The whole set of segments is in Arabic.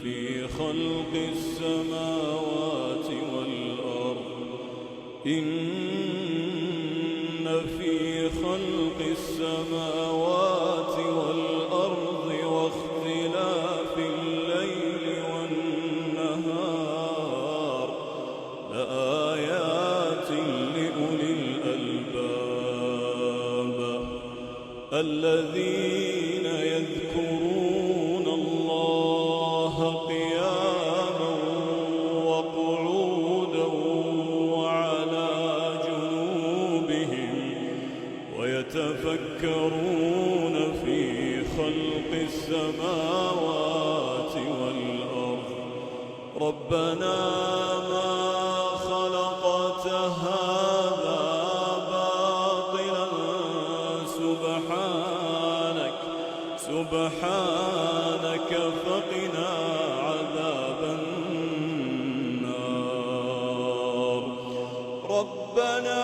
في خلق السماوات والأرض إن في خلق السماوات والأرض واختلاف الليل والنهار لآيات لأولي الألباب الذين يذكرون الله قياما وقعودا وعلى جنوبهم ويتفكرون في خلق السماوات والأرض ربنا ما خلقت هذا باطلا سبحانك فقنا عذاب النار ربنا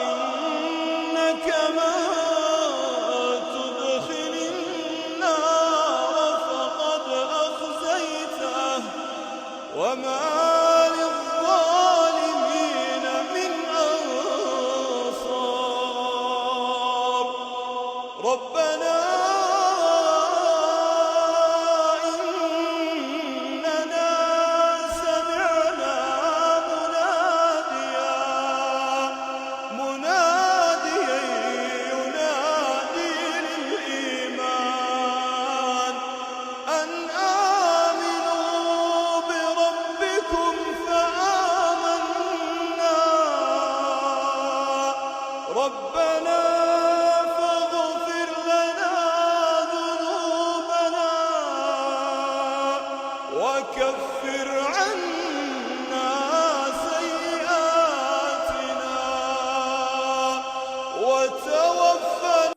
إنك من تدخل النار فقد أخزيته وما للظالمين من أنصار ربنا إننا سمعنا مناديا ينادي للإيمان أن آمنوا بربكم فآمنا ربنا فاغفر لنا ذنوبنا وكفر عنا